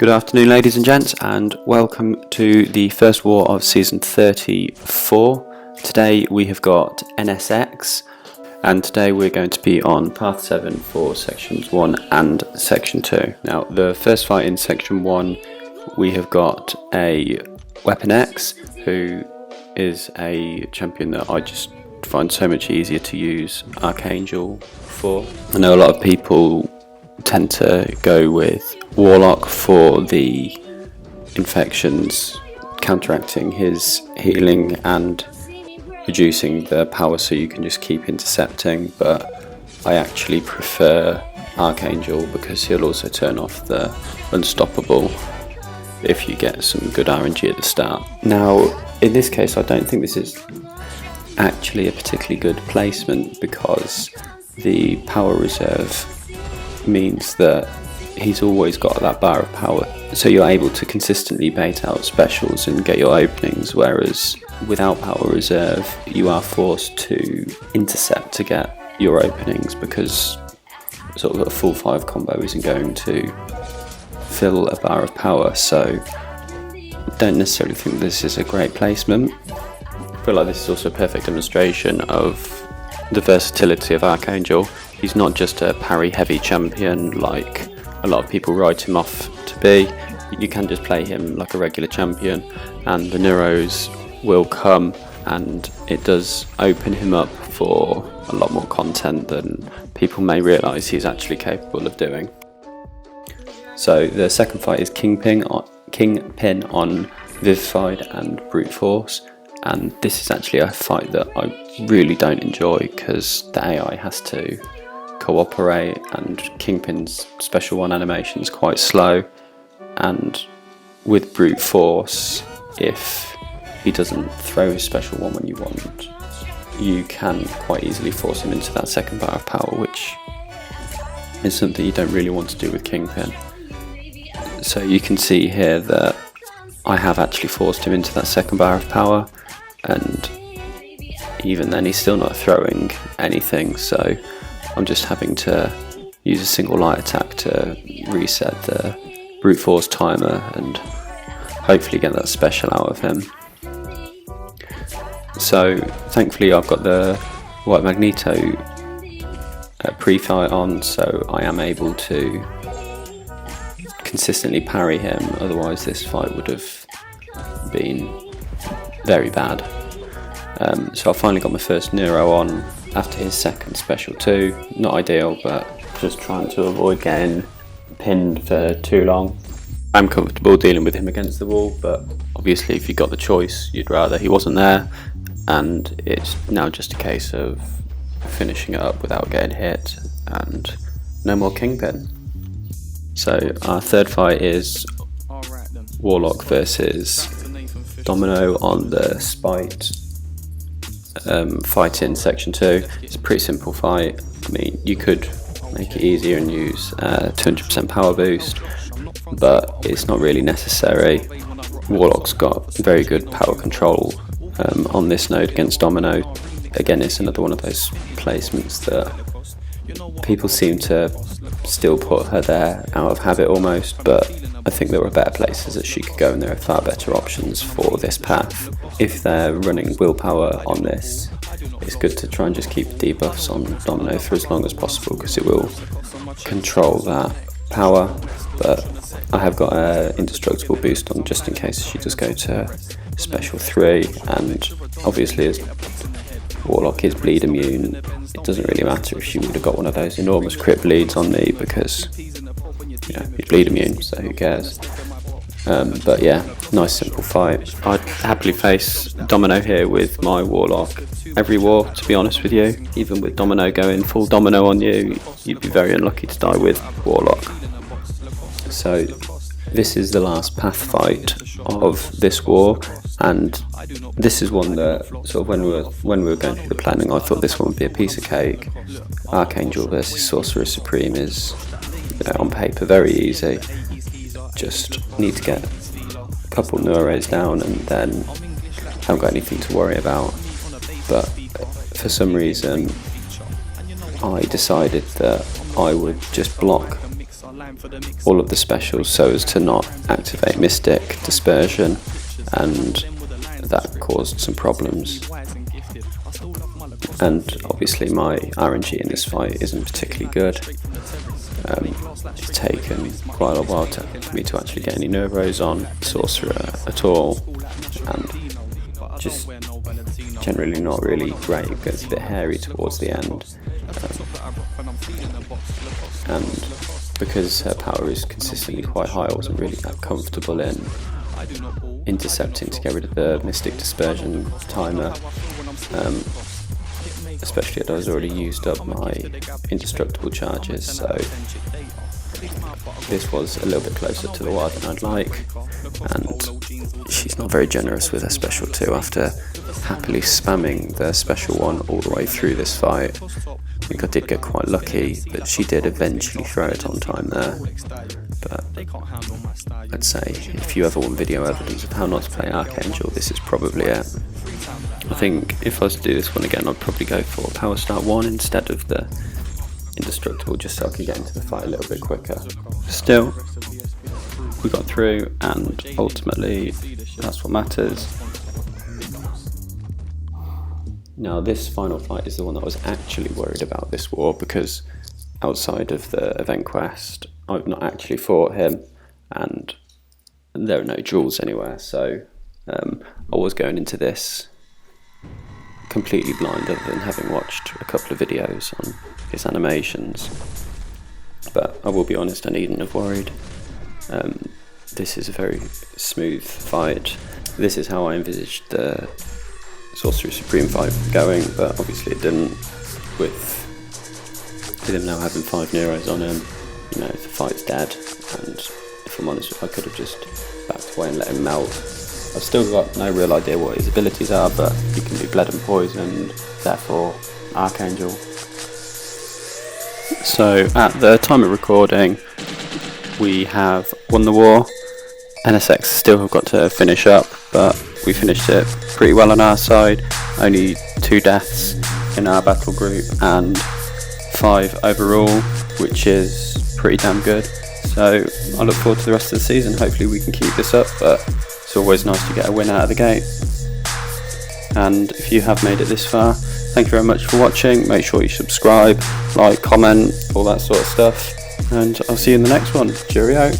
Good afternoon, ladies and gents, and welcome to the first war of season 34. Today we have got NSX, and today we're going to be on path 7 for sections 1 and section 2. Now, the first fight in section 1, we have got a Weapon X, who is a champion that I just find so much easier to use Archangel for. I know a lot of people tend to go with Warlock for the infections, counteracting his healing and reducing the power so you can just keep intercepting, but I actually prefer Archangel because he'll also turn off the unstoppable if you get some good RNG at the start. Now, in this case, I don't think this is actually a particularly good placement because the power reserve means that he's always got that bar of power, so you're able to consistently bait out specials and get your openings, whereas without power reserve you are forced to intercept to get your openings because sort of a full 5 combo isn't going to fill a bar of power. So I don't necessarily think this is a great placement. I feel like this is also a perfect demonstration of the versatility of Archangel. He's not just a parry heavy champion like a lot of people write him off to be. You can just play him like a regular champion and the Neuros will come, and it does open him up for a lot more content than people may realise he's actually capable of doing. So the second fight is Kingpin on Vivified and Brute Force, and this is actually a fight that I really don't enjoy because the AI has to cooperate and Kingpin's special 1 animation is quite slow, and with Brute Force, if he doesn't throw his special 1 when you want, you can quite easily force him into that second bar of power, which is something you don't really want to do with Kingpin. So you can see here that I have actually forced him into that second bar of power, and even then he's still not throwing anything, so I'm just having to use a single light attack to reset the Brute Force timer and hopefully get that special out of him. So thankfully I've got the White Magneto pre-fight on, so I am able to consistently parry him, otherwise this fight would have been very bad. So I finally got my first Neuro on after his second special 2. Not ideal, but just trying to avoid getting pinned for too long. I'm comfortable dealing with him against the wall, but obviously if you got the choice you'd rather he wasn't there, and it's now just a case of finishing it up without getting hit and no more Kingpin. So our third fight is Warlock versus Domino on the Spite fight in section 2. It's a pretty simple fight. I mean, you could make it easier and use 200% power boost, but it's not really necessary. Warlock's got very good power control on this node against Domino. Again, it's another one of those placements that people seem to still put her there out of habit almost, but I think there are better places that she could go, and there are far better options for this path. If they're running willpower on this, it's good to try and just keep the debuffs on Domino for as long as possible because it will control that power, but I have got an indestructible boost on just in case she does go to special 3, and obviously as Warlock is bleed immune, it doesn't really matter if she would have got one of those enormous crit bleeds on me because, you know, he's bleed immune, so who cares. But yeah, nice simple fight. I'd happily face Domino here with my Warlock every war, to be honest with you. Even with Domino going full Domino on you, you'd be very unlucky to die with Warlock. So this is the last path fight of this war, and this is one that sort of when we were going through the planning, I thought this one would be a piece of cake. Archangel versus Sorcerer Supreme is, you know, on paper very easy. Just need to get a couple Neuros down and then haven't got anything to worry about. But for some reason I decided that I would just block all of the specials so as to not activate Mystic, Dispersion, and that caused some problems. And obviously my RNG in this fight isn't particularly good. It's taken quite a while for me to actually get any Neuros on Sorcerer at all, and just generally not really great. It gets a bit hairy towards the end, and because her power is consistently quite high, I wasn't really that comfortable in intercepting to get rid of the Mystic Dispersion timer, especially as I was already used up my indestructible charges, so this was a little bit closer to the wire than I'd like, and she's not very generous with her special 2 after happily spamming the special 1 all the way through this fight. I think I did get quite lucky that she did eventually throw it on time there, but I'd say if you ever want video evidence of how not to play Archangel, this is probably it. I think if I was to do this one again, I'd probably go for Power Start 1 instead of the Indestructible, just so I could get into the fight a little bit quicker. Still, we got through, and ultimately that's what matters. Now this final fight is the one that I was actually worried about this war, because outside of the event quest I've not actually fought him and there are no jewels anywhere, so I was going into this completely blind other than having watched a couple of videos on his animations. But I will be honest, I needn't have worried. This is a very smooth fight. This is how I envisaged the Sorcerer Supreme fight going, but obviously it didn't. With him now having 5 Neuros on him, you know, the fight's dead, and if I'm honest, I could have just backed away and let him melt. I've still got no real idea what his abilities are, but he can be bled and poisoned, therefore Archangel. So at the time of recording, we have won the war. NSX still have got to finish up, but we finished it pretty well on our side. Only 2 deaths in our battle group and 5 overall, which is pretty damn good. So I look forward to the rest of the season. Hopefully we can keep this up, but it's always nice to get a win out of the gate. And if you have made it this far, thank you very much for watching. Make sure you subscribe, like, comment, all that sort of stuff, and I'll see you in the next one. Cheerio.